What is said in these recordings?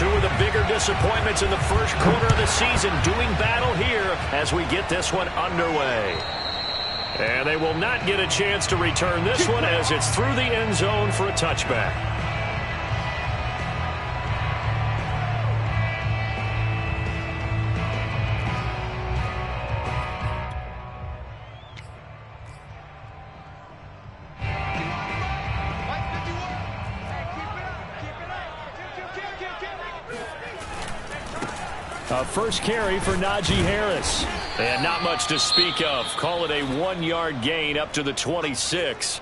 Two of the bigger disappointments in the first quarter of the season doing battle here as we get this one underway. And they will not get a chance to return this one as it's through the end zone for a touchback. First carry for Najee Harris. And not much to speak of. Call it a 1-yard gain up to the 26.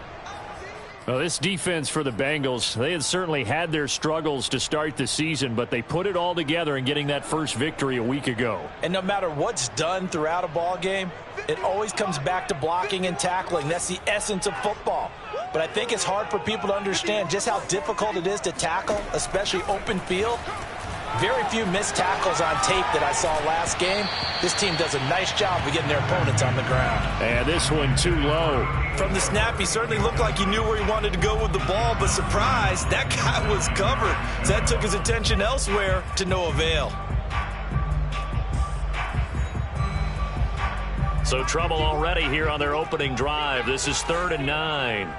Well, this defense for the Bengals, they had certainly had their struggles to start the season, but they put it all together in getting that first victory a week ago. And no matter what's done throughout a ball game, it always comes back to blocking and tackling. That's the essence of football. But I think it's hard for people to understand just how difficult it is to tackle, especially open field. Very few missed tackles on tape that I saw last game. This team does a nice job of getting their opponents on the ground. And this one too low. From the snap, he certainly looked like he knew where he wanted to go with the ball, but surprise, that guy was covered. So that took his attention elsewhere to no avail. So trouble already here on their opening drive. This is 3rd and 9.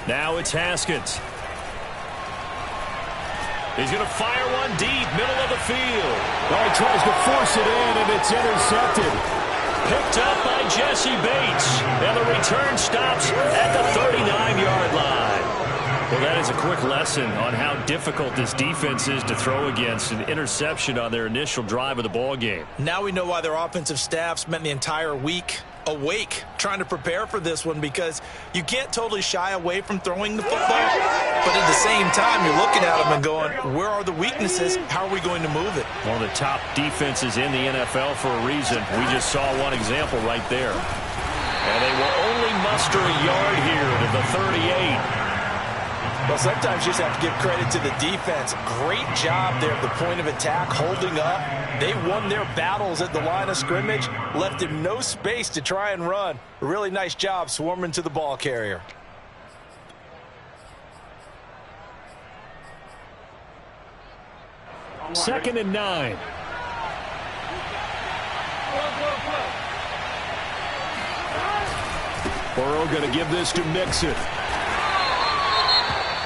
Now it's Haskins. He's going to fire one deep, middle of the field. Well, he tries to force it in, and it's intercepted. Picked up by Jesse Bates. And the return stops at the 39-yard line. Well, that is a quick lesson on how difficult this defense is to throw against. An interception on their initial drive of the ball game. Now we know why their offensive staff spent the entire week awake trying to prepare for this one, because you can't totally shy away from throwing the football, but at the same time you're looking at them and going, where are the weaknesses? How are we going to move it? One of the top defenses in the NFL for a reason. We just saw one example right there. And they will only muster a yard here to the 38. Well, sometimes you just have to give credit to the defense. Great job there at the point of attack, holding up. They won their battles at the line of scrimmage, left him no space to try and run. A really nice job swarming to the ball carrier. Second and 9. Burrow going to give this to Mixon.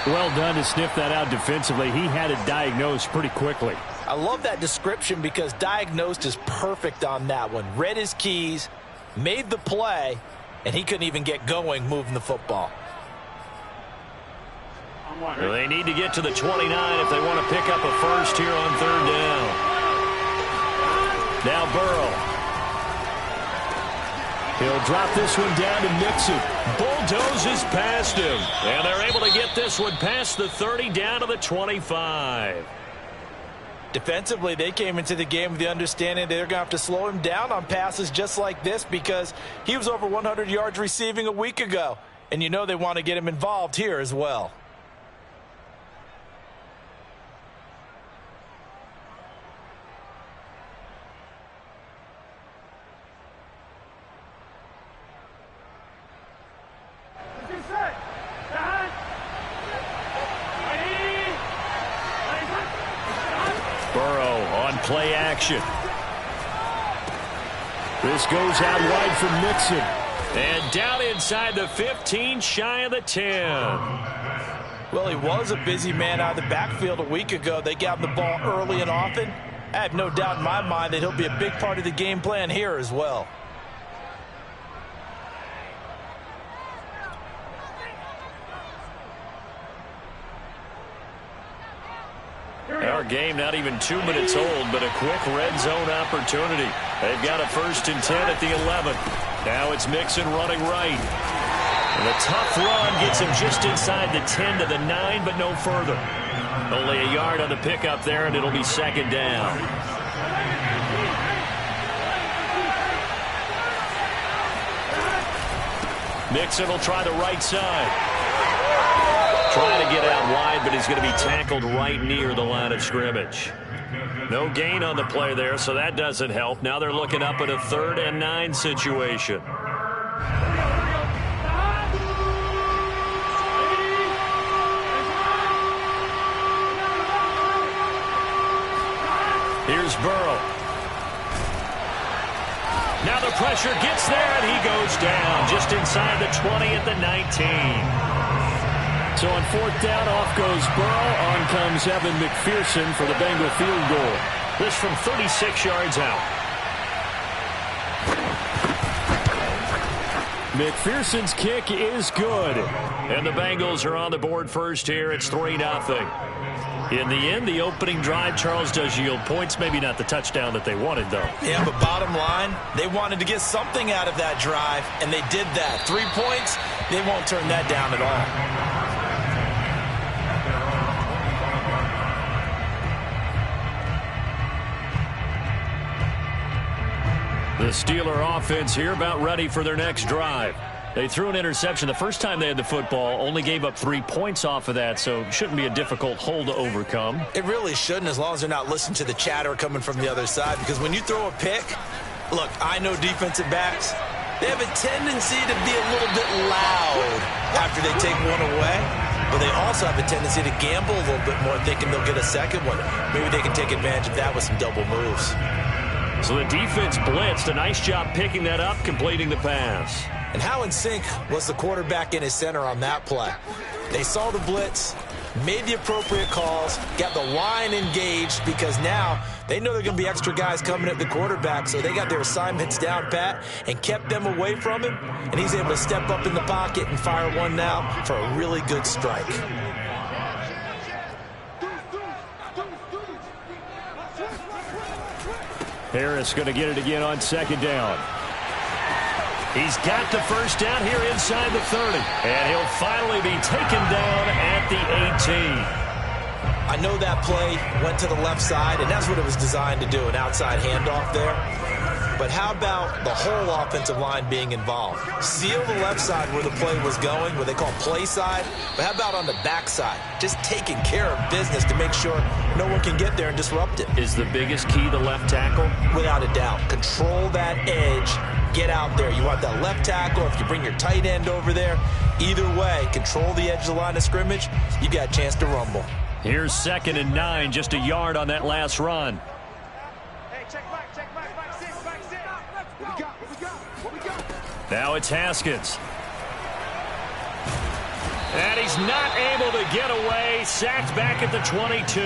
Well done to sniff that out defensively. He had it diagnosed pretty quickly. I love that description because diagnosed is perfect on that one. Read his keys, made the play, and he couldn't even get going moving the football. Well, they need to get to the 29 if they want to pick up a first here on 3rd down. Now Burrow. He'll drop this one down to Mixon. Bulldozes past him. And they're able to get this one past the 30 down to the 25. Defensively, they came into the game with the understanding they're going to have to slow him down on passes just like this, because he was over 100 yards receiving a week ago. And you know they want to get him involved here as well. Play action. This goes out wide for Mixon. And down inside the 15, shy of the 10. Well, he was a busy man out of the backfield a week ago. They got him the ball early and often. I have no doubt in my mind that he'll be a big part of the game plan here as well. Our game not even 2 minutes old, but a quick red zone opportunity. They've got a 1st and 10 at the 11. Now it's Mixon running right. And the tough run gets him just inside the 10 to the 9, but no further. Only a yard on the pickup there, and it'll be 2nd down. Mixon will try the right side. Trying to get out wide, but he's going to be tackled right near the line of scrimmage. No gain on the play there, so that doesn't help. Now they're looking up at a 3rd and 9 situation. Here's Burrow. Now the pressure gets there, and he goes down just inside the 20 at the 19. So on 4th down, off goes Burrow. On comes Evan McPherson for the Bengal field goal. This from 36 yards out. McPherson's kick is good. And the Bengals are on the board first here. It's 3-0. In the end, the opening drive, Charles, does yield points. Maybe not the touchdown that they wanted, though. Yeah, but bottom line, they wanted to get something out of that drive, and they did that. 3 points, they won't turn that down at all. The Steeler offense here about ready for their next drive. They threw an interception the first time they had the football, only gave up 3 points off of that, so it shouldn't be a difficult hole to overcome. It really shouldn't, as long as they're not listening to the chatter coming from the other side, because when you throw a pick, look, I know defensive backs, they have a tendency to be a little bit loud after they take one away, but they also have a tendency to gamble a little bit more, thinking they'll get a second one. Maybe they can take advantage of that with some double moves. So the defense blitzed. A nice job picking that up, completing the pass. And how in sync was the quarterback in his center on that play? They saw the blitz, made the appropriate calls, got the line engaged, because now they know there are going to be extra guys coming at the quarterback, so they got their assignments down pat and kept them away from him, and he's able to step up in the pocket and fire one now for a really good strike. Harris going to get it again on 2nd down. He's got the first down here inside the 30. And he'll finally be taken down at the 18. I know that play went to the left side, and that's what it was designed to do, an outside handoff there. But how about the whole offensive line being involved? Seal the left side where the play was going, what they call play side. But how about on the back side? Just taking care of business to make sure no one can get there and disrupt it. Is the biggest key the left tackle? Without a doubt. Control that edge. Get out there. You want that left tackle. If you bring your tight end over there, either way, control the edge of the line of scrimmage. You got a chance to rumble. Here's 2nd and 9, just a yard on that last run. Now it's Haskins. And he's not able to get away. Sacked back at the 22.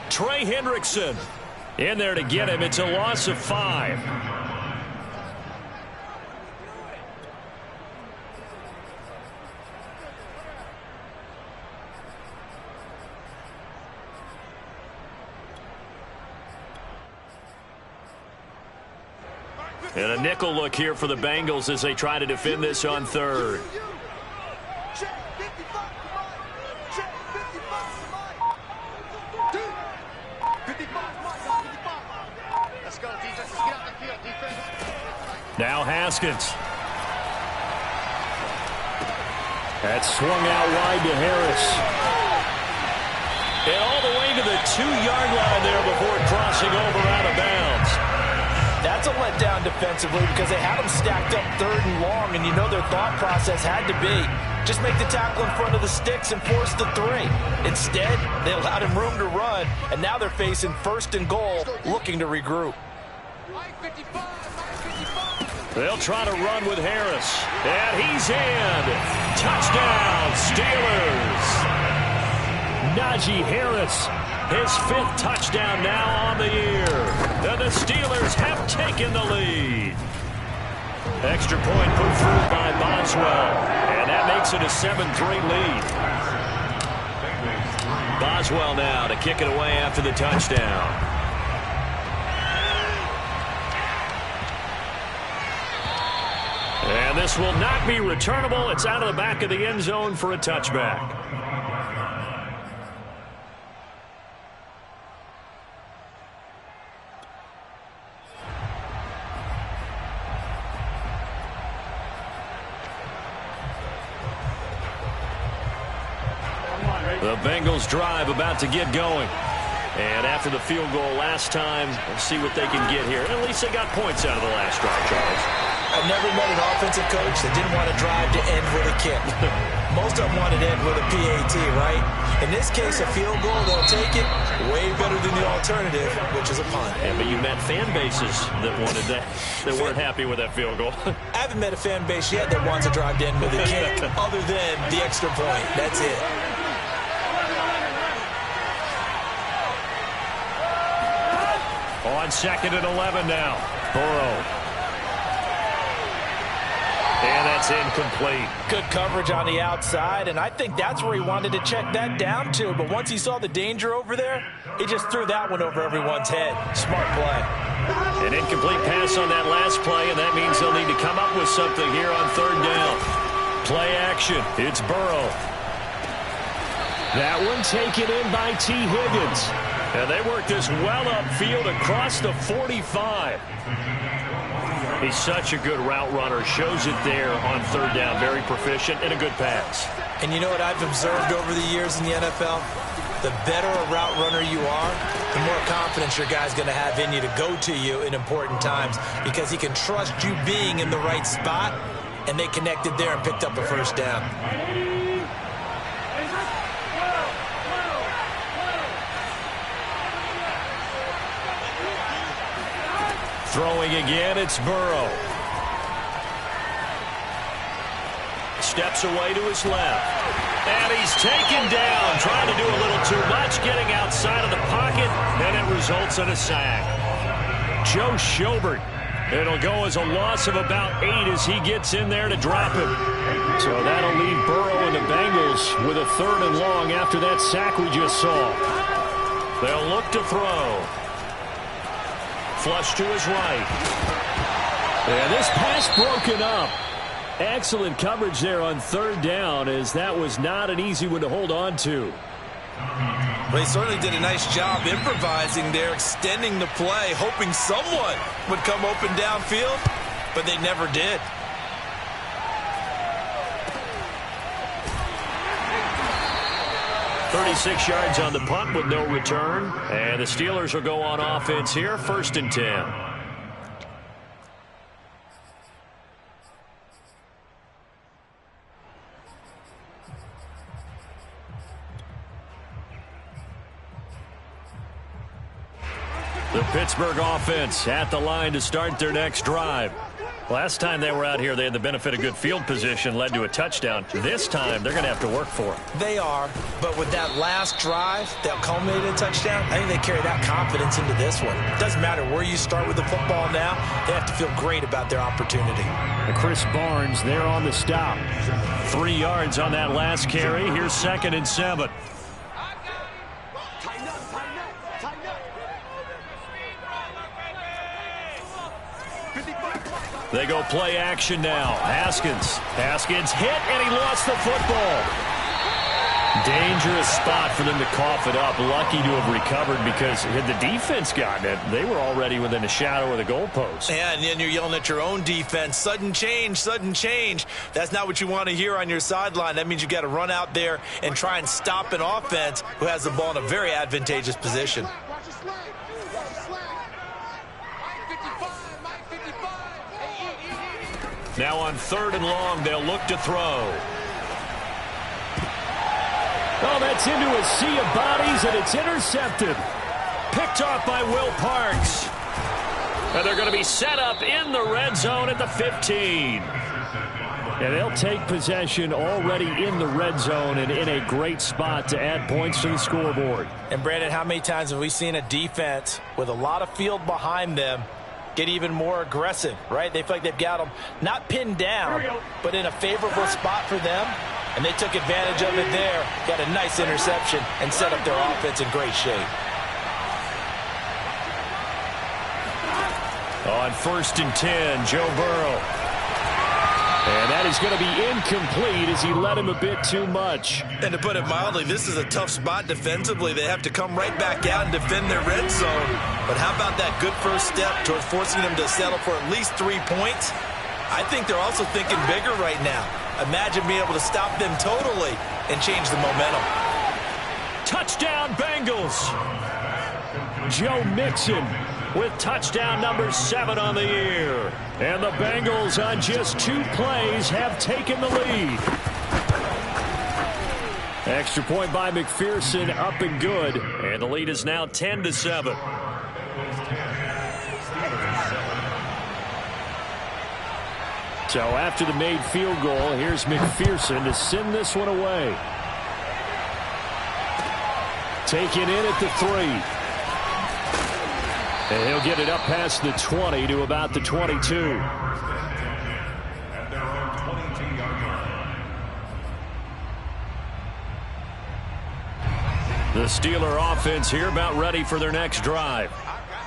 Trey Hendrickson in there to get him. It's a loss of 5. And a nickel look here for the Bengals as they try to defend this on 3rd. Now Haskins. That swung out wide to Harris. And all the way to the 2-yard line there before crossing over out of bounds. That's a letdown defensively because they had them stacked up 3rd and long, and you know their thought process had to be just make the tackle in front of the sticks and force the 3. Instead, they allowed him room to run, and now they're facing 1st and goal, looking to regroup. They'll try to run with Harris, and he's in. Touchdown, Steelers. Najee Harris, his 5th touchdown now on the year. And the Steelers have taken the lead. Extra point put through by Boswell. And that makes it a 7-3 lead. Boswell now to kick it away after the touchdown. And this will not be returnable. It's out of the back of the end zone for a touchback. The Bengals drive about to get going. And after the field goal last time, we'll see what they can get here. At least they got points out of the last drive, Charles. I've never met an offensive coach that didn't want to drive to end with a kick. Most of them wanted to end with a PAT, right? In this case, a field goal, they'll take it way better than the alternative, which is a punt. Yeah, but you met fan bases that wanted that, that weren't happy with that field goal. I haven't met a fan base yet that wants to drive to end with a kick other than the extra point. That's it. On 2nd and 11 now. Burrow. And that's incomplete. Good coverage on the outside, and I think that's where he wanted to check that down to. But once he saw the danger over there, he just threw that one over everyone's head. Smart play. An incomplete pass on that last play, and that means they'll need to come up with something here on 3rd down. Play action. It's Burrow. That one taken in by T. Higgins. And they work this well upfield across the 45. He's such a good route runner. Shows it there on 3rd down. Very proficient and a good pass. And you know what I've observed over the years in the NFL? The better a route runner you are, the more confidence your guy's going to have in you to go to you in important times because he can trust you being in the right spot, and they connected there and picked up a 1st down. Throwing again, it's Burrow. Steps away to his left. And he's taken down, trying to do a little too much, getting outside of the pocket, and it results in a sack. Joe Schobert. It'll go as a loss of about 8 as he gets in there to drop him. So that'll leave Burrow and the Bengals with a 3rd and long after that sack we just saw. They'll look to throw. Flush to his right. And this pass broken up. Excellent coverage there on 3rd down, as that was not an easy one to hold on to. They certainly did a nice job improvising there, extending the play, hoping someone would come open downfield, but they never did. .36 yards on the punt with no return. And the Steelers will go on offense here, 1st and 10. The Pittsburgh offense at the line to start their next drive. Last time they were out here, they had the benefit of good field position, led to a touchdown. This time, they're going to have to work for it. They are, but with that last drive that culminated in a touchdown, I think they carry that confidence into this one. It doesn't matter where you start with the football now. They have to feel great about their opportunity. Chris Barnes there on the stop. 3 yards on that last carry. Here's 2nd and 7. They go play action now. Haskins hit, and he lost the football. Dangerous spot for them to cough it up. Lucky to have recovered, because had the defense gotten it, they were already within a shadow of the goalpost. Yeah, and then you're yelling at your own defense. Sudden change, sudden change. That's not what you want to hear on your sideline. That means you've got to run out there and try and stop an offense who has the ball in a very advantageous position. Now on 3rd and long, they'll look to throw. Oh, that's into a sea of bodies, and it's intercepted. Picked off by Will Parks. And they're going to be set up in the red zone at the 15. And they'll take possession already in the red zone and in a great spot to add points to the scoreboard. And, Brandon, how many times have we seen a defense with a lot of field behind them get even more aggressive, right? They feel like they've got them not pinned down, but in a favorable spot for them, and they took advantage of it there, got a nice interception, and set up their offense in great shape. On 1st and 10, Joe Burrow. And that is going to be incomplete as he led him a bit too much. And to put it mildly, this is a tough spot defensively. They have to come right back out and defend their red zone. But how about that good first step towards forcing them to settle for at least 3 points? I think they're also thinking bigger right now. Imagine being able to stop them totally and change the momentum. Touchdown, Bengals. Joe Mixon with touchdown number 7 on the year. And the Bengals on just 2 plays have taken the lead. Extra point by McPherson, up and good. And the lead is now 10-7. So after the made field goal, here's McPherson to send this one away. Taken in at the 3. And he'll get it up past the 20 to about the 22. The Steeler offense here about ready for their next drive.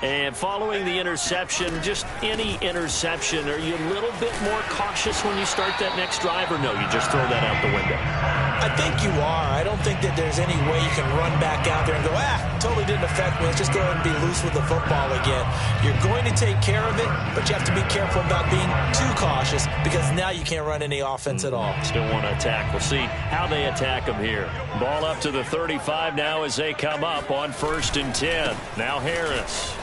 And following the interception, just any interception, are you a little bit more cautious when you start that next drive, or no, you just throw that out the window? I think you are. I don't think that there's any way you can run back out there and go, totally didn't affect me. Let's just go ahead and be loose with the football again. You're going to take care of it, but you have to be careful about being too cautious because now you can't run any offense at all. Still want to attack. We'll see how they attack them here. Ball up to the 35 now as they come up on 1st and 10. Now Harris.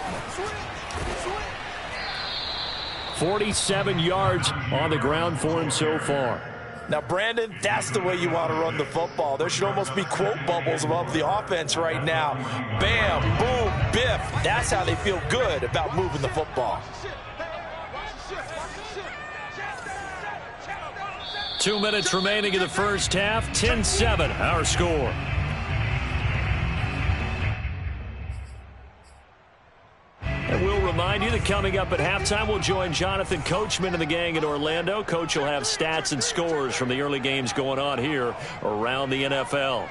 47 yards on the ground for him so far. Now, Brandon, that's the way you want to run the football. There should almost be quote bubbles above the offense right now. Bam, boom, biff. That's how they feel good about moving the football. 2 minutes remaining in the first half. 10-7, our score. And we'll remind you that coming up at halftime, we'll join Jonathan Coachman and the gang in Orlando. Coach will have stats and scores from the early games going on here around the NFL.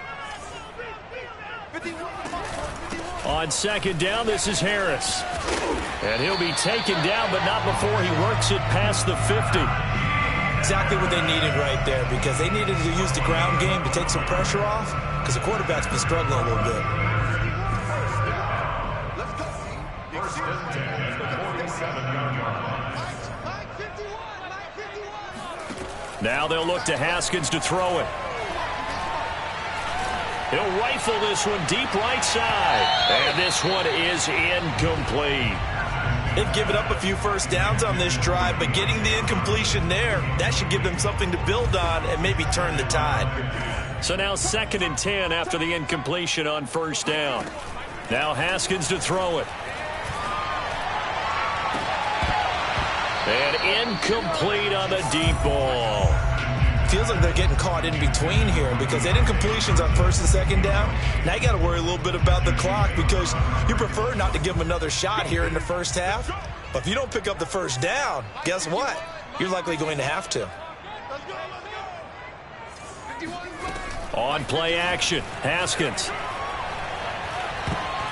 On 2nd down, this is Harris. And he'll be taken down, but not before he works it past the 50. Exactly what they needed right there, because they needed to use the ground game to take some pressure off, because the quarterback's been struggling a little bit. Now they'll look to Haskins to throw it. He'll rifle this one deep right side. And this one is incomplete. They've given up a few first downs on this drive, but getting the incompletion there, that should give them something to build on and maybe turn the tide. So now 2nd and 10 after the incompletion on 1st down. Now Haskins to throw it. And incomplete on the deep ball. Feels like they're getting caught in between here because they had incompletions on 1st and 2nd down. Now you got to worry a little bit about the clock because you prefer not to give them another shot here in the first half. But if you don't pick up the first down, guess what? You're likely going to have to. On play action, Haskins.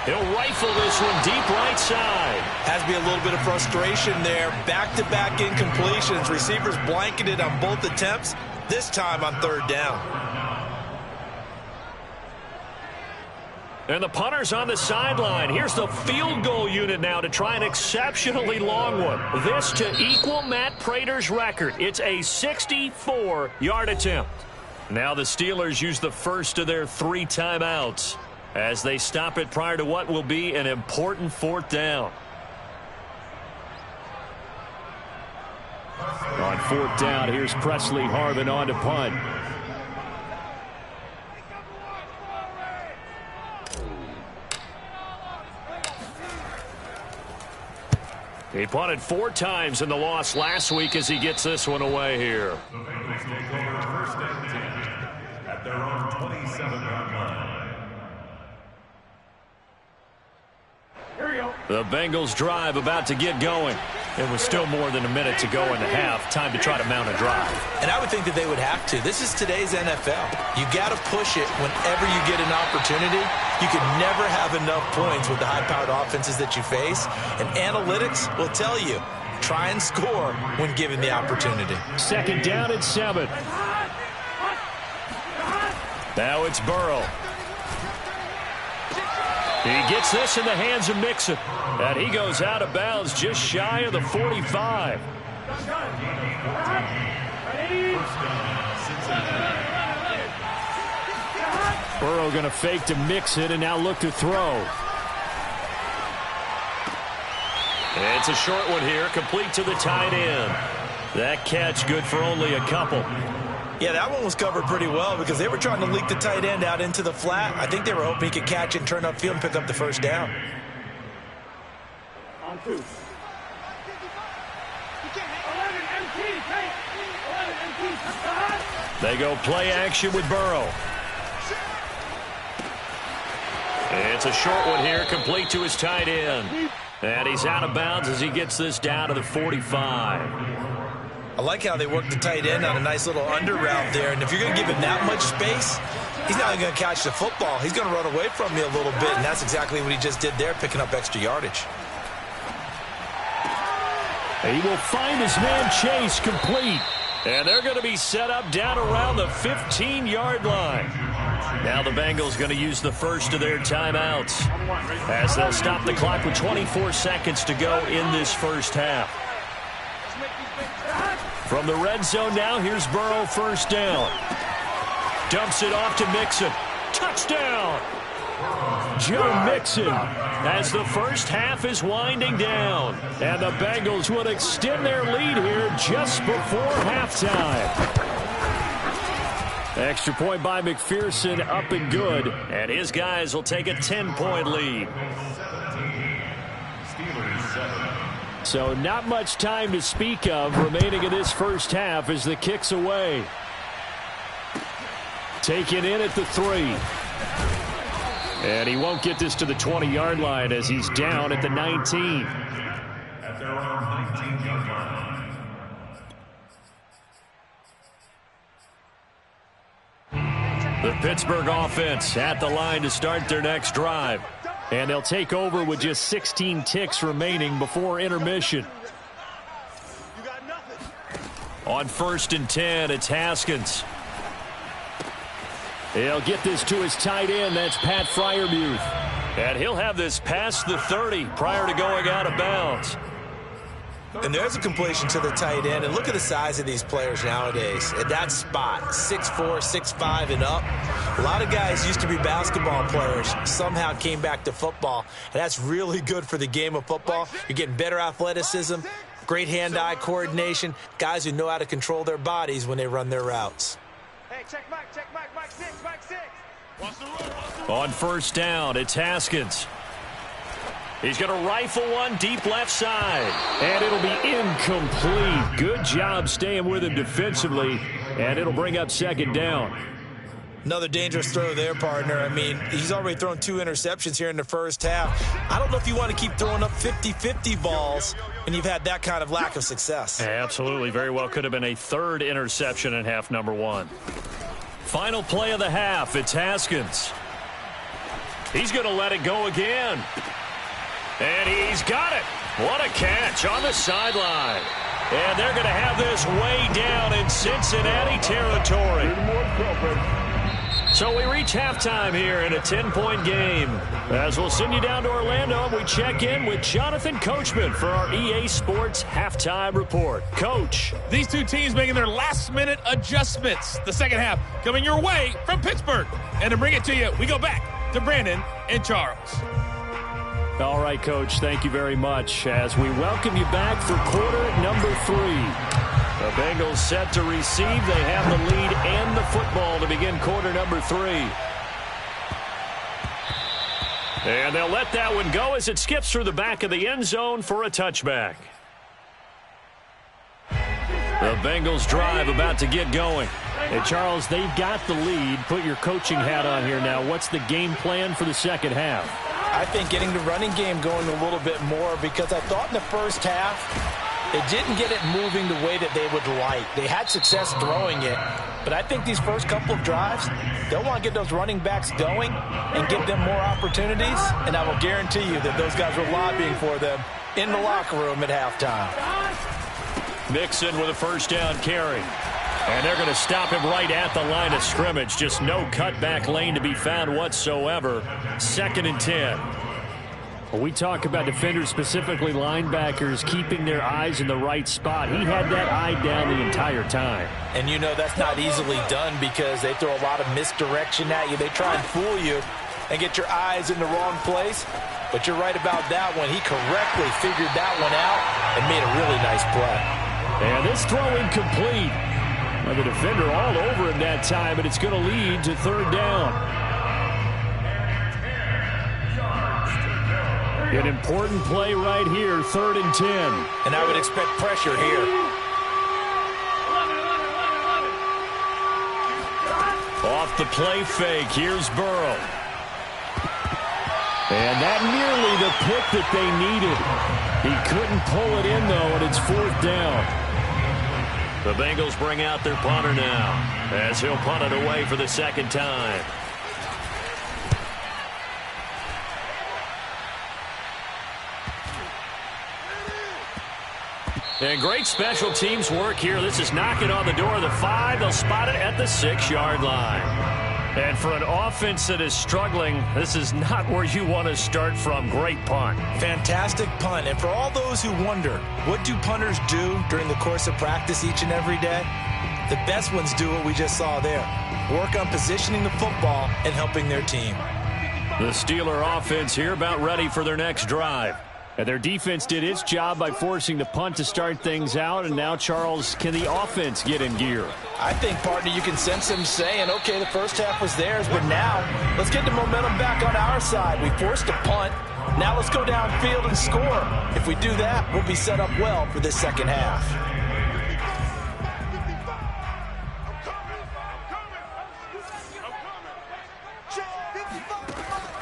He'll rifle this one deep right side. Has to be a little bit of frustration there. Back-to-back incompletions. Receivers blanketed on both attempts, this time on 3rd down. And the punter's on the sideline. Here's the field goal unit now to try an exceptionally long one. This to equal Matt Prater's record. It's a 64-yard attempt. Now the Steelers use the first of their 3 timeouts as they stop it prior to what will be an important 4th down. On 4th down, here's Presley Harvin on to punt. He punted 4 times in the loss last week as he gets this one away here. The Bengals take over 1st and 10 at their own 27-yard line. The Bengals drive about to get going. It was still more than a minute to go in the half. Time to try to mount a drive. And I would think that they would have to. This is today's NFL. You got to push it whenever you get an opportunity. You can never have enough points with the high-powered offenses that you face. And analytics will tell you, try and score when given the opportunity. 2nd down and 7. Now it's Burrow. He gets this in the hands of Mixon. And he goes out of bounds just shy of the 45. Burrow going to fake to Mixon and now look to throw. It's a short one here, complete to the tight end. That catch good for only a couple. Yeah, that one was covered pretty well because they were trying to leak the tight end out into the flat. I think they were hoping he could catch it and turn upfield and pick up the first down. On 2. They go play action with Burrow. It's a short one here, complete to his tight end. And he's out of bounds as he gets this down to the 45. I like how they work the tight end on a nice little under route there. And if you're going to give him that much space, he's not going to catch the football. He's going to run away from you a little bit, and that's exactly what he just did there, picking up extra yardage. He will find his man Chase complete. And they're going to be set up down around the 15-yard line. Now the Bengals going to use the first of their timeouts as they'll stop the clock with 24 seconds to go in this first half. From the red zone now, here's Burrow, first down. Dumps it off to Mixon. Touchdown! Joe Mixon as the first half is winding down. And the Bengals will extend their lead here just before halftime. Extra point by McPherson, up and good. And his guys will take a 10-point lead. So not much time to speak of remaining in this first half as the kick's away. Taken in at the 3. And he won't get this to the 20-yard line as he's down at the 19. At their own 19-yard line. The Pittsburgh offense at the line to start their next drive. And they'll take over with just 16 ticks remaining before intermission. On 1st and 10, it's Haskins. He'll get this to his tight end. That's Pat Freiermuth. And he'll have this past the 30 prior to going out of bounds. And there's a completion to the tight end. And look at the size of these players nowadays. At that spot, 6'4", 6'5", and up. A lot of guys used to be basketball players, somehow came back to football. And that's really good for the game of football. You're getting better athleticism, great hand-eye coordination, guys who know how to control their bodies when they run their routes. Hey, check back 6. On 1st down, it's Haskins. He's going to rifle one deep left side. And it'll be incomplete. Good job staying with him defensively. And it'll bring up 2nd down. Another dangerous throw there, partner. I mean, he's already thrown 2 interceptions here in the first half. I don't know if you want to keep throwing up 50-50 balls when you've had that kind of lack of success. Absolutely. Very well could have been a 3rd interception in half number 1. Final play of the half. It's Haskins. He's going to let it go again. And he's got it. What a catch on the sideline. And they're going to have this way down in Cincinnati territory. So we reach halftime here in a 10-point game. As we'll send you down to Orlando, and we check in with Jonathan Coachman for our EA Sports Halftime Report. Coach. These two teams making their last-minute adjustments. The second half coming your way from Pittsburgh. And to bring it to you, we go back to Brandon and Charles. All right, Coach, thank you very much as we welcome you back for quarter number 3. The Bengals set to receive. They have the lead and the football to begin quarter number 3. And they'll let that one go as it skips through the back of the end zone for a touchback. The Bengals drive about to get going. Hey, Charles, they've got the lead. Put your coaching hat on here now. What's the game plan for the second half? I think getting the running game going a little bit more because I thought in the first half they didn't get it moving the way that they would like. They had success throwing it, but I think these first couple of drives, they'll want to get those running backs going and give them more opportunities, and I will guarantee you that those guys were lobbying for them in the locker room at halftime. Mixon with a 1st down carry. And they're going to stop him right at the line of scrimmage. Just no cutback lane to be found whatsoever. 2nd and 10. When we talk about defenders, specifically linebackers, keeping their eyes in the right spot, he had that eye down the entire time. And you know that's not easily done because they throw a lot of misdirection at you. They try and fool you and get your eyes in the wrong place. But you're right about that one. He correctly figured that one out and made a really nice play. And this throw incomplete. Well, the defender all over him that time, and it's going to lead to third down. An important play right here, 3rd and 10. And I would expect pressure here. Off the play fake, here's Burrow. And that nearly the pick that they needed. He couldn't pull it in, though, and it's 4th down. The Bengals bring out their punter now, as he'll punt it away for the 2nd time. And great special teams work here. This is knocking on the door of the 5. They'll spot it at the 6-yard line. And for an offense that is struggling, this is not where you want to start from. Great punt. Fantastic punt. And for all those who wonder, what do punters do during the course of practice each and every day? The best ones do what we just saw there. Work on positioning the football and helping their team. The Steeler offense here about ready for their next drive. And their defense did its job by forcing the punt to start things out. And now, Charles, can the offense get in gear? I think, partner, you can sense him saying, okay, the first half was theirs, but now let's get the momentum back on our side. We forced a punt. Now let's go downfield and score. If we do that, we'll be set up well for this second half.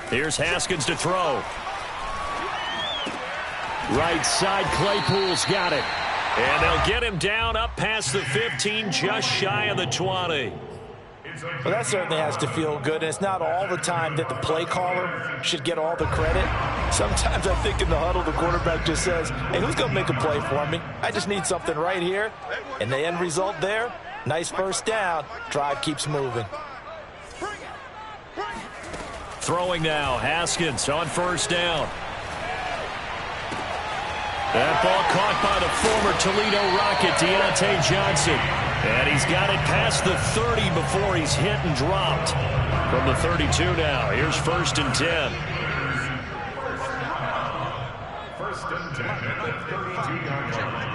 Here's Haskins to throw. Right side, Claypool's got it. And they'll get him down up past the 15, just shy of the 20. Well, that certainly has to feel good. And it's not all the time that the play caller should get all the credit. Sometimes I think in the huddle, the quarterback just says, hey, who's going to make a play for me? I just need something right here. And the end result there, nice first down. Drive keeps moving. Throwing now, Haskins on 1st down. That ball caught by the former Toledo Rocket, Deontay Johnson. And he's got it past the 30 before he's hit and dropped. From the 32 now, here's 1st and 10. 1st and 10 at the 32-yard line.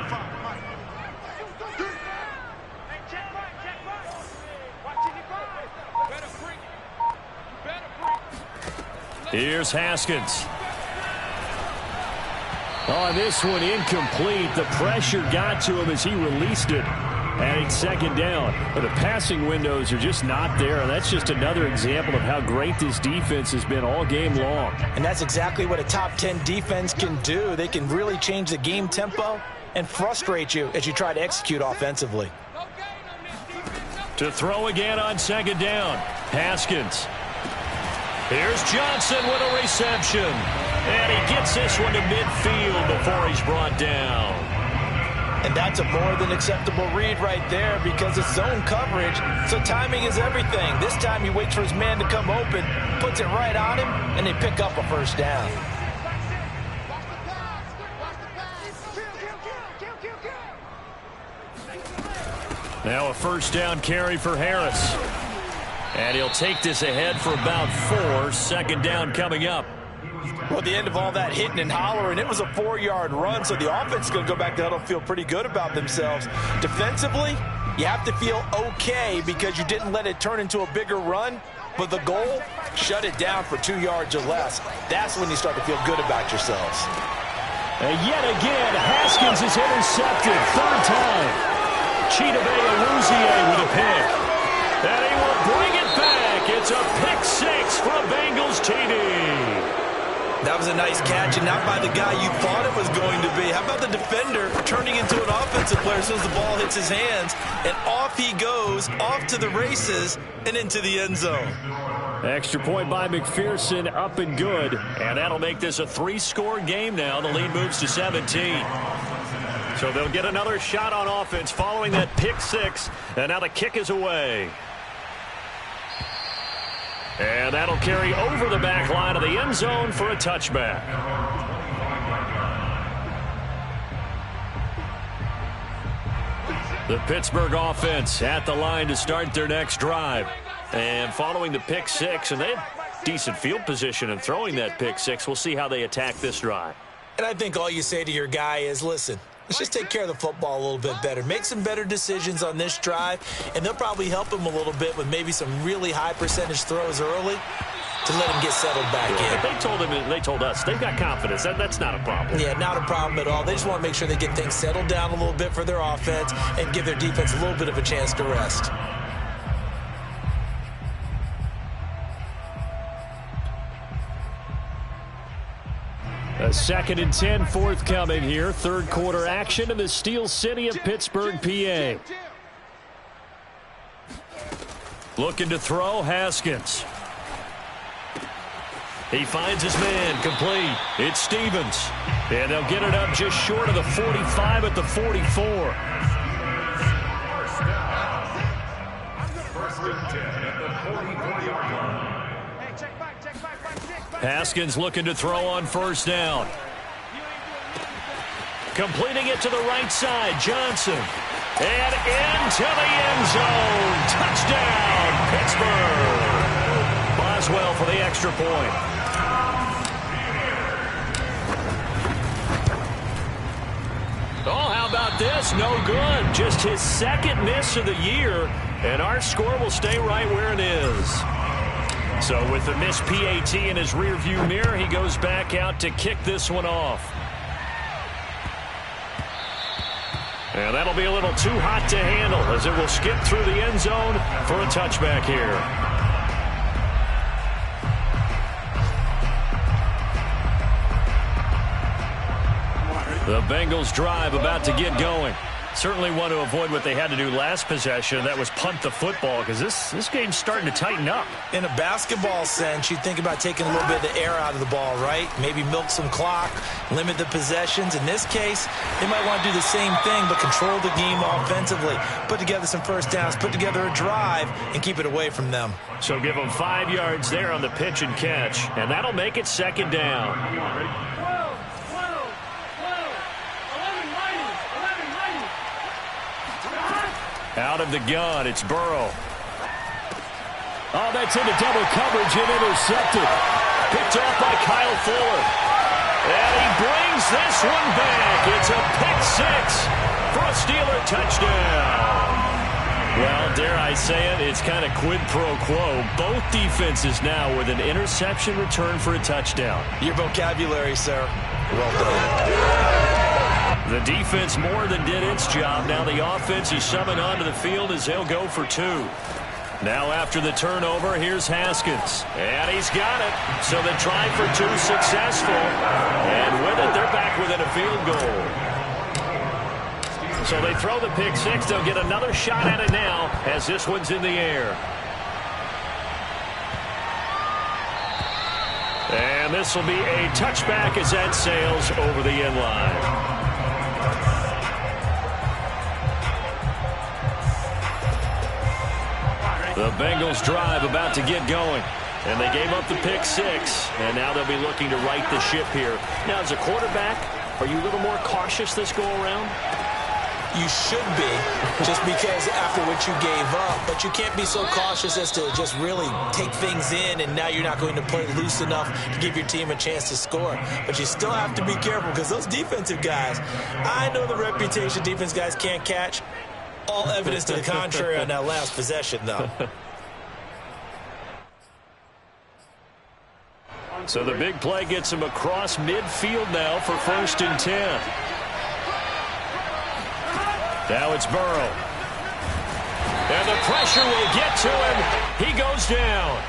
Here's Haskins. On this one, incomplete. The pressure got to him as he released it. And it's 2nd down. But the passing windows are just not there. And that's just another example of how great this defense has been all game long. And that's exactly what a top 10 defense can do. They can really change the game tempo and frustrate you as you try to execute offensively. To throw again on 2nd down. Haskins. Here's Johnson with a reception. And he gets this one to midfield before he's brought down. And that's a more than acceptable read right there because it's zone coverage, so timing is everything. This time he waits for his man to come open, puts it right on him, and they pick up a 1st down. Now a 1st down carry for Harris. And he'll take this ahead for about 4. 2nd down coming up. Well, the end of all that hitting and hollering, it was a 4-yard run, so the offense is going to go back to huddle and feel pretty good about themselves. Defensively, you have to feel okay because you didn't let it turn into a bigger run, but the goal, shut it down for 2 yards or less. That's when you start to feel good about yourselves. And yet again, Haskins is intercepted. 3rd time. Chidobe Awuzie with a pick. And he will bring it back. It's a pick 6 for a Bengals TD. That was a nice catch, and not by the guy you thought it was going to be. How about the defender turning into an offensive player as soon as the ball hits his hands, and off he goes, off to the races, and into the end zone. Extra point by McPherson, up and good. And that'll make this a 3-score game now. The lead moves to 17. So they'll get another shot on offense following that pick 6, and now the kick is away. And that'll carry over the back line of the end zone for a touchback. The Pittsburgh offense at the line to start their next drive. And following the pick 6, and they decent field position and throwing that pick six. We'll see how they attack this drive. And I think all you say to your guy is, listen, let's just take care of the football a little bit better. Make some better decisions on this drive, and they'll probably help him a little bit with maybe some really high percentage throws early to let him get settled back in. They told us they've got confidence. That's not a problem. Yeah, not a problem at all. They just want to make sure they get things settled down a little bit for their offense and give their defense a little bit of a chance to rest. A 2nd and 10 forthcoming here. Third quarter action in the Steel City of Pittsburgh, PA. Looking to throw, Haskins. He finds his man, complete. It's Stevens. And they'll get it up just short of the 45 at the 44. First and 10 at the 44-yard line. Hey, check back, six, back. Haskins looking to throw on first down. Completing it to the right side, Johnson. And into the end zone. Touchdown, Pittsburgh. Boswell for the extra point. Oh, how about this? No good. Just his second miss of the year, and our score will stay right where it is. So with the missed PAT in his rearview mirror, he goes back out to kick this one off. And that'll be a little too hot to handle as it will skip through the end zone for a touchback here. The Bengals drive about to get going. Certainly want to avoid what they had to do last possession. That was punt the football because this game's starting to tighten up. In a basketball sense, you think about taking a little bit of the air out of the ball, right? Maybe milk some clock, limit the possessions. In this case, they might want to do the same thing but control the game offensively. Put together some first downs, put together a drive, and keep it away from them. So give them 5 yards there on the pitch and catch, and that'll make it second down. Out of the gun, it's Burrow. Oh, that's into double coverage and intercepted. Picked off by Kyle Fuller. And he brings this one back. It's a pick six for a Steeler touchdown. Well, dare I say it, it's kind of quid pro quo. Both defenses now with an interception return for a touchdown. Your vocabulary, sir. Well done. The defense more than did its job. Now the offense is summoned onto the field as they'll go for two. Now after the turnover, here's Haskins. And he's got it. So the try for two successful. And with it, they're back within a field goal. So they throw the pick six. They'll get another shot at it now as this one's in the air. And this will be a touchback as that sails over the end line. The Bengals drive about to get going. And they gave up the pick six. And now they'll be looking to right the ship here. Now, as a quarterback, are you a little more cautious this go around? You should be, just because after what you gave up. But you can't be so cautious as to just really take things in, and now you're not going to play loose enough to give your team a chance to score. But you still have to be careful because those defensive guys, I know the reputation defense guys can't catch. All evidence to the contrary on that last possession, though. So the big play gets him across midfield now for 1st and 10. Now it's Burrow. And the pressure will get to him. He goes down.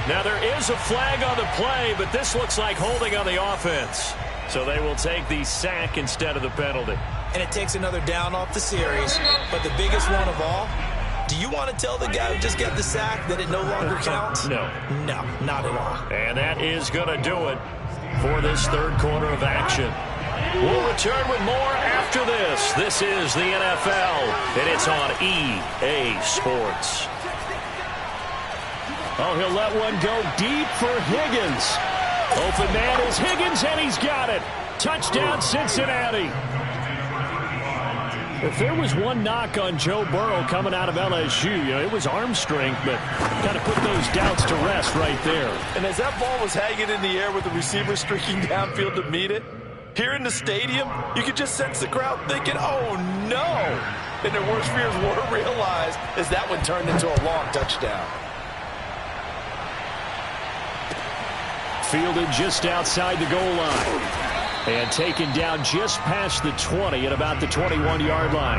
Now there is a flag on the play, but this looks like holding on the offense. So they will take the sack instead of the penalty. And it takes another down off the series. But the biggest one of all, do you want to tell the guy who just got the sack that it no longer counts? No. No, not at all. And that is going to do it for this third quarter of action. We'll return with more after this. This is the NFL, and it's on EA Sports. Oh, he'll let one go deep for Higgins. Open man is Higgins, and he's got it. Touchdown, Cincinnati. If there was one knock on Joe Burrow coming out of LSU, it was arm strength, but kind of put those doubts to rest right there. And as that ball was hanging in the air with the receiver streaking downfield to meet it, here in the stadium, you could just sense the crowd thinking, oh, no. And their worst fears were realized as that one turned into a long touchdown. Fielded just outside the goal line. And taken down just past the 20 at about the 21-yard line.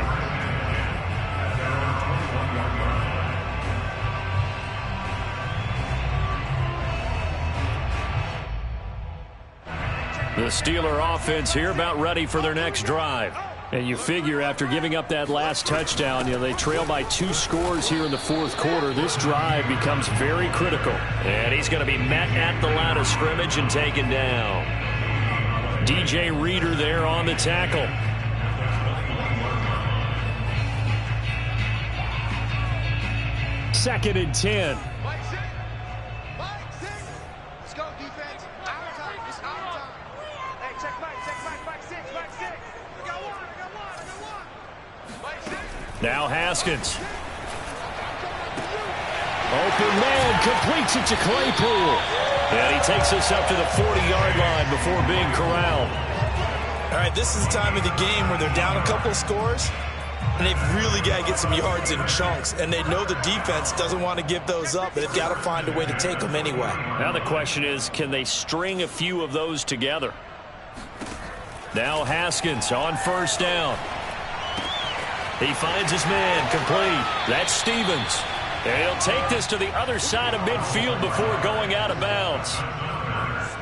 The Steeler offense here about ready for their next drive. And you figure after giving up that last touchdown, they trail by 2 scores here in the fourth quarter. This drive becomes very critical. And he's going to be met at the line of scrimmage and taken down. DJ Reader there on the tackle. Second and 10. Let's go, defense. Out of time. It's out of time. Hey, check back, 6. I got one. Now Haskins. Open man, completes it to Claypool. And he takes us up to the 40-yard line before being corralled. All right, this is the time of the game where they're down a couple of scores, and they've really got to get some yards in chunks, and they know the defense doesn't want to give those up, but they've got to find a way to take them anyway. Now the question is, can they string a few of those together? Now Haskins on first down. He finds his man complete. That's Stevens. And he'll take this to the other side of midfield before going out of bounds.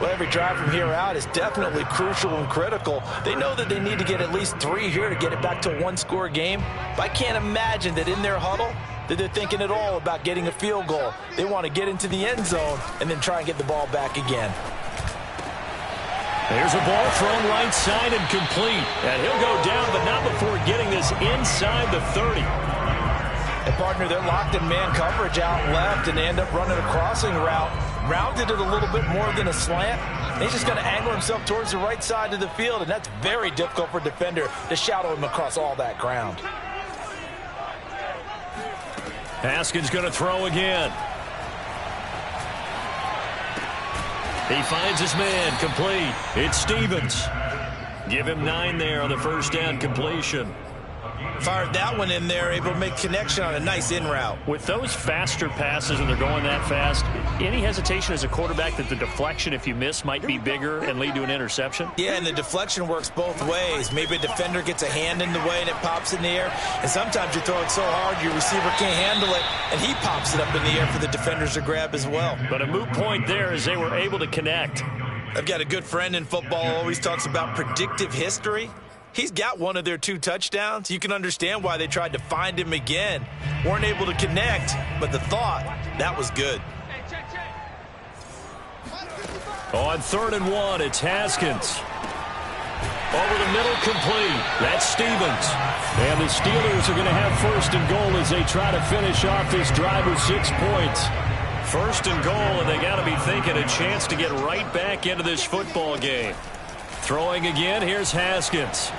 Well, every drive from here out is definitely crucial and critical. They know that they need to get at least 3 here to get it back to a one-score game. But I can't imagine that in their huddle that they're thinking at all about getting a field goal. They want to get into the end zone and then try and get the ball back again. There's a ball thrown right side and complete. And he'll go down, but not before getting this inside the 30. And partner, they're locked in man coverage out left, and they end up running a crossing route. Rounded it a little bit more than a slant. He's just going to angle himself towards the right side of the field, and that's very difficult for a defender to shadow him across all that ground. Haskins going to throw again. He finds his man complete. It's Stevens. Give him 9 there on the first down completion. Fired that one in there, able to make connection on a nice in route. With those faster passes and they're going that fast, any hesitation as a quarterback that the deflection, if you miss, might be bigger and lead to an interception? Yeah, and the deflection works both ways. Maybe a defender gets a hand in the way and it pops in the air, and sometimes you throw it so hard your receiver can't handle it, and he pops it up in the air for the defenders to grab as well. But a moot point there as they were able to connect. I've got a good friend in football who always talks about predictive history. He's got one of their 2 touchdowns. You can understand why they tried to find him again. Weren't able to connect, but the thought, that was good. On 3rd and 1, it's Haskins. Over the middle, complete. That's Stevens. And the Steelers are going to have 1st and goal as they try to finish off this drive with 6 points. 1st and goal, and they got to be thinking a chance to get right back into this football game. Throwing again, here's Haskins.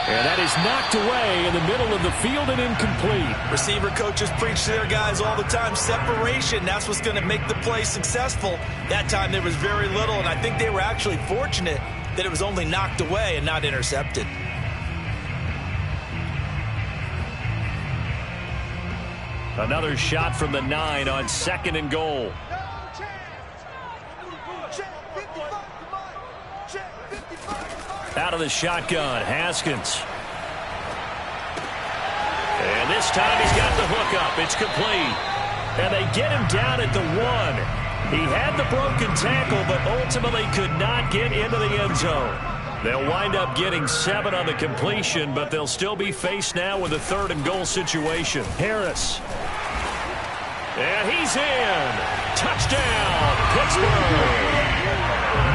And that is knocked away in the middle of the field and incomplete. Receiver coaches preach to their guys all the time, separation, that's what's going to make the play successful. That time there was very little, and I think they were actually fortunate that it was only knocked away and not intercepted. Another shot from the 9 on 2nd and goal. Out of the shotgun, Haskins. And this time he's got the hook up. It's complete. And they get him down at the 1. He had the broken tackle, but ultimately could not get into the end zone. They'll wind up getting 7 on the completion, but they'll still be faced now with a 3rd and goal situation. Harris. And he's in. Touchdown, Pittsburgh.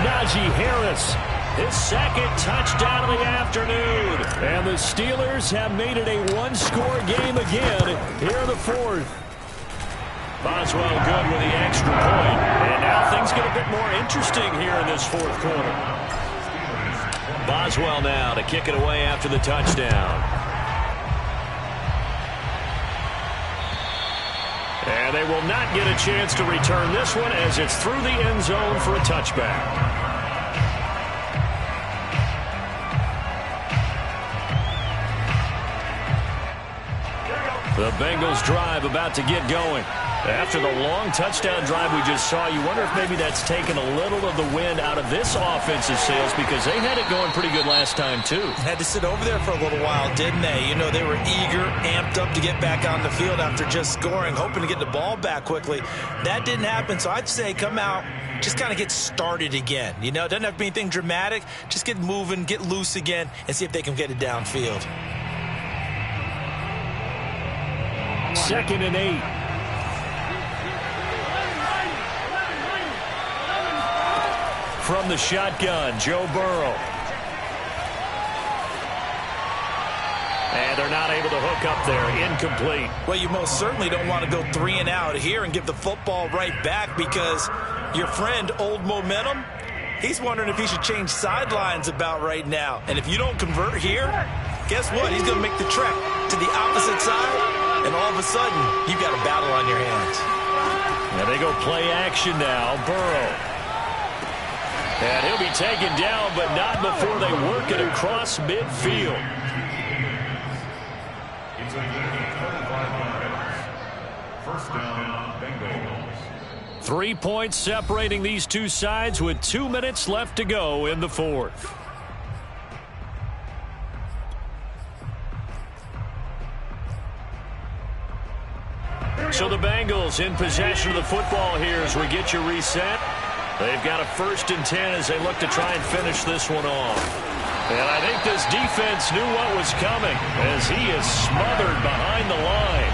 Najee Harris. His 2nd touchdown of the afternoon. And the Steelers have made it a 1-score game again here in the 4th. Boswell good with the extra point. And now things get a bit more interesting here in this 4th quarter. Boswell now to kick it away after the touchdown. And they will not get a chance to return this one as it's through the end zone for a touchback. The Bengals drive about to get going. After the long touchdown drive we just saw, you wonder if maybe that's taken a little of the wind out of this offensive sails because they had it going pretty good last time too. Had to sit over there for a little while, didn't they? You know, they were eager, amped up to get back on the field after just scoring, hoping to get the ball back quickly. That didn't happen, so I'd say come out, just kind of get started again. You know, it doesn't have to be anything dramatic. Just get moving, get loose again, and see if they can get it downfield. 2nd and 8. From the shotgun, Joe Burrow. And they're not able to hook up there. Incomplete. Well, you most certainly don't want to go 3 and out here and give the football right back because your friend, Old Momentum, he's wondering if he should change sidelines about right now. And if you don't convert here, guess what? He's going to make the trek to the opposite side, and all of a sudden, you've got a battle on your hands. Now they go play action now. Burrow. And he'll be taken down, but not before they work it across midfield. It's a 25 yards. First down, Bengals. 3 points separating these two sides with 2 minutes left to go in the fourth. So the Bengals in possession of the football here as we get you reset. They've got a 1st and 10 as they look to try and finish this one off. And I think this defense knew what was coming as he is smothered behind the line.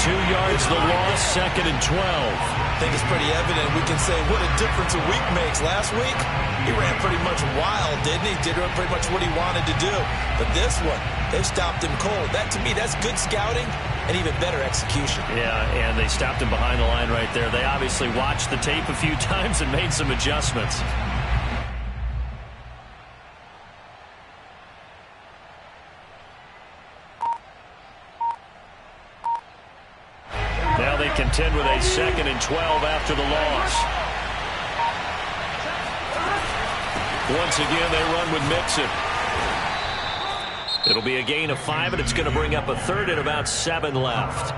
2 yards the loss, 2nd and 12. I think it's pretty evident. We can say what a difference a week makes. Last week, he ran pretty much wild, didn't he? Did pretty much what he wanted to do. But this one, they stopped him cold. That, to me, that's good scouting and even better execution. Yeah, and they stopped him behind the line right there. They obviously watched the tape a few times and made some adjustments. Now they contend with a 2nd and 12 after the loss. Once again, they run with Mixon. It'll be a gain of 5, and it's going to bring up a 3rd and about 7 left.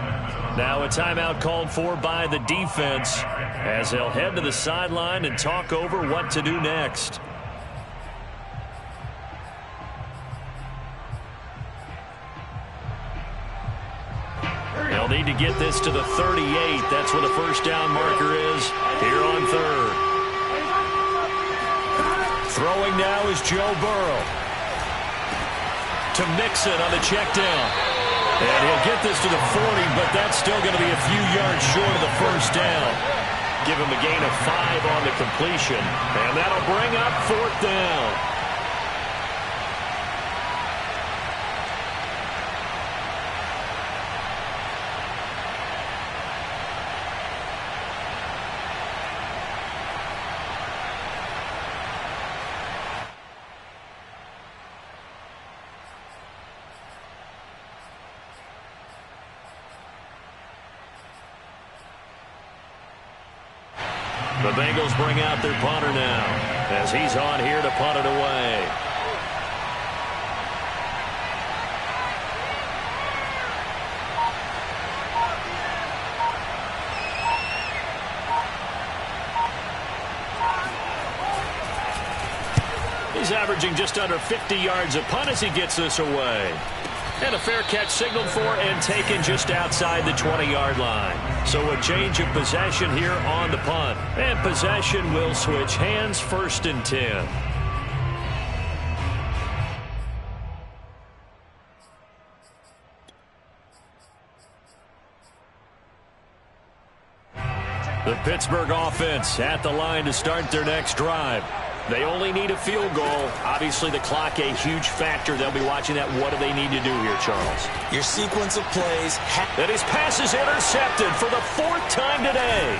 Now a timeout called for by the defense as they'll head to the sideline and talk over what to do next. They'll need to get this to the 38. That's where the first down marker is here on 3rd. Throwing now is Joe Burrow. To Mixon on the check down. And he'll get this to the 40, but that's still going to be a few yards short of the first down. Give him a gain of 5 on the completion. And that'll bring up 4th down. The Bengals bring out their punter now as he's on here to punt it away. He's averaging just under 50 yards a punt as he gets this away. And a fair catch signaled for and taken just outside the 20-yard line. So a change of possession here on the punt. And possession will switch hands, 1st and 10. The Pittsburgh offense at the line to start their next drive. They only need a field goal. Obviously, the clock a huge factor. They'll be watching that. What do they need to do here, Charles? Your sequence of plays. And his pass is intercepted for the 4th time today.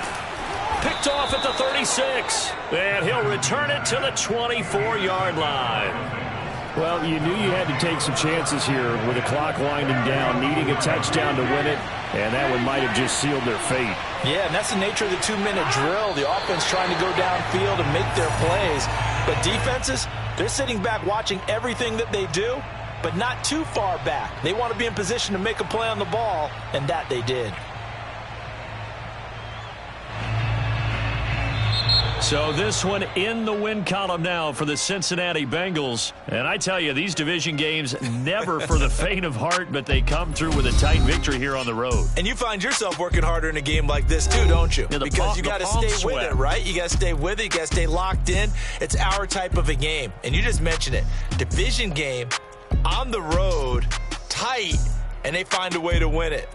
Picked off at the 36. And he'll return it to the 24-yard line. Well, you knew you had to take some chances here with the clock winding down, needing a touchdown to win it. And that one might have just sealed their fate. Yeah, and that's the nature of the 2-minute drill. The offense trying to go downfield and make their plays. But defenses, they're sitting back watching everything that they do, but not too far back. They want to be in position to make a play on the ball, and that they did. So this one in the win column now for the Cincinnati Bengals. And I tell you, these division games never for the faint of heart, but they come through with a tight victory here on the road. And you find yourself working harder in a game like this too, don't you? Yeah, because you got to stay with it, right? You got to stay with it. You got to stay locked in. It's our type of a game. And you just mentioned it. Division game on the road, tight, and they find a way to win it.